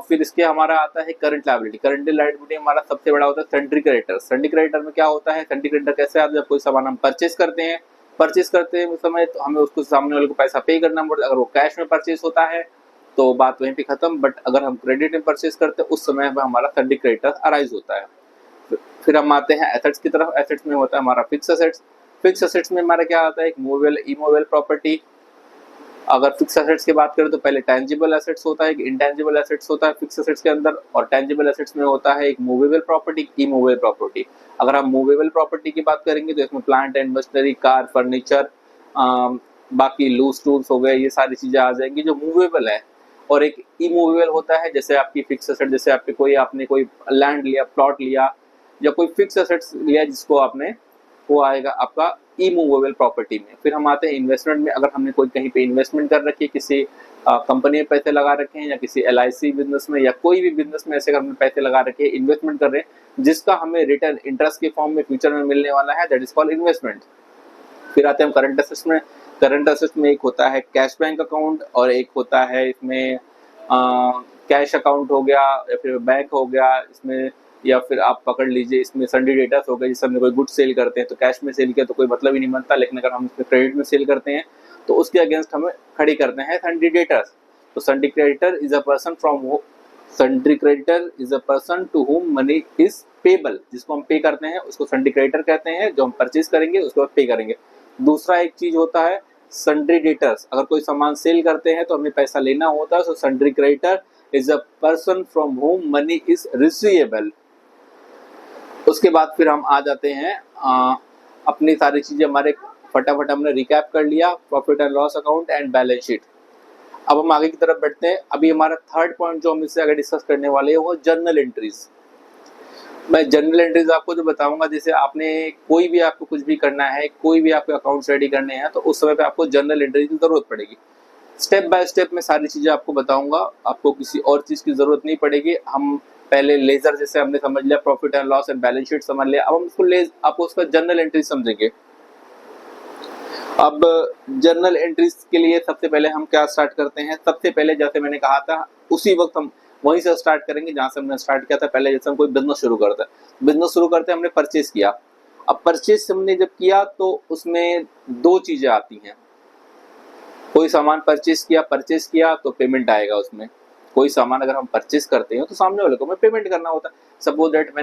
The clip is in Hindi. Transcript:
फिर इसके हमारा आता है करंट लायबिलिटी। करंट लायबिलिटी हमारा सबसे बड़ा होता है सन्ड्री क्रेडिटर। सन्ड्री क्रेडिटर में क्या होता है, सन्ड्री क्रेडिटर कैसे आता है, जब कोई सामान हम परचेस करते हैं, परचेस करते हैं समय तो हमें उसको सामने वाले को पैसा पे करना पड़ता है। अगर वो कैश में परचेस होता है तो बात वहीं पे खत्म, बट अगर हम क्रेडिट में परचेस करते हैं उस समय हमारा सन्ड्री क्रेडिटर अराइज होता है। फिर हम आते हैं एसेट्स की तरफ। एसेट्स में होता है हमारा फिक्स एसेट्स। फिक्स एसेट्स में हमारा क्या आता है, एक मूवेबल इमूवेबल प्रॉपर्टी। अगर फिक्स एसेट्स की बात करें तो पहले टेंजिबल एसेट्स होता है, एक इंटेंजिबल एसेट्स होता है फिक्स एसेट्स के अंदर, और टेंजिबल एसेट्स में होता है एक मूवेबल प्रॉपर्टी, इमूवेबल प्रॉपर्टी। अगर हम मूवेबल प्रॉपर्टी की बात करेंगे तो इसमें plant and machinery, car, furniture, बाकी लूज टूल्स हो गए, ये सारी चीजें आ जाएंगी जो मूवेबल है। और एक इमूवेबल होता है, जैसे आपकी फिक्स एसेट, जैसे आपने कोई लैंड लिया, प्लॉट लिया, या कोई फिक्स एसेट्स लिया जिसको आपने, वो आएगा आपका इमूवेबल प्रॉपर्टी में। फिर हम आते हैं इन्वेस्टमेंट में। अगर हमने कोई कहीं पे इन्वेस्टमेंट कर रखी है, किसी कंपनी में पैसे लगा रखे हैं, या किसी LIC बिजनेस में, या कोई भी बिजनेस में ऐसे हमने पैसे लगा रखे हैं, इन्वेस्टमेंट कर रहे हैं, जिसका हमें रिटर्न इंटरेस्ट के फॉर्म में फ्यूचर में मिलने वाला है, दैट इज कॉल्ड इन्वेस्टमेंट। फिर आते हैं करंट एसेट्स में। करंट एसेट्स में एक होता है कैश बैंक अकाउंट, और एक होता है इसमें कैश अकाउंट हो गया, या फिर बैंक हो गया इसमें, या फिर आप पकड़ लीजिए इसमें सन्ड्री डेटर्स हो गए। जैसे हमने कोई गुड सेल करते हैं तो कैश में सेल किया तो कोई मतलब ही नहीं बनता, लेकिन अगर हम इसमें क्रेडिट में सेल करते हैं तो उसके अगेंस्ट हमें खड़ी करते हैं सन्ड्री डेटर्स। तो sundry creditor is a person sundry creditor is a person to whom money is payable. जिसको हम पे करते हैं उसको सन्ड्री क्रेडिटर कहते हैं, जो हम परचेज करेंगे उसको पे करेंगे। दूसरा एक चीज होता है सन्ड्री डेटर्स। अगर कोई सामान सेल करते हैं तो हमें पैसा लेना होता है, तो sundry creditor is a person from home money is receivable. उसके बाद फिर हम आ जाते हैं अपनी सारी चीजें हमारे फटाफट हमने रिकैप कर लिया, profit and loss account and balance sheet. अब हम आगे की तरफ बढ़ते हैं। अभी हमारा थर्ड पॉइंट जो हम इससे आगे डिस्कस करने वाले हैं वो जर्नल एंट्रीज। मैं जर्नल एंट्रीज आपको जो बताऊंगा, जैसे आपने कोई भी आपको कुछ भी करना है, कोई भी आपके अकाउंट्स रेडी करने हैं, तो उस समय पे आपको जर्नल एंट्रीज की जरूरत पड़ेगी। स्टेप बाय स्टेप मैं सारी चीजें आपको बताऊंगा, आपको किसी और चीज की जरूरत नहीं पड़ेगी। हम पहले लेजर जैसे हमने समझ लिया, profit and loss and balance sheet समझ लिया, अब हम उसको आपको उसका जर्नल एंट्री समझेंगे। अब जर्नल एंट्रीज के लिए सबसे पहले हम क्या स्टार्ट करते हैं, सबसे पहले जैसे मैंने कहा था उसी वक्त हम वहीं से स्टार्ट करेंगे जहां से हमने स्टार्ट किया था। पहले जैसे हम कोई बिजनेस शुरू करते हैं, बिजनेस शुरू करते हैं हमने परचेज किया। अब परचेज हमने जब किया तो उसमें दो चीजें आती हैं। कोई सामान परचेज किया तो पेमेंट आएगा उसमें। कोई सामान अगर हम परचेज करते हैं तो सामने वाले को हमें पेमेंट करना होता है। Suppose that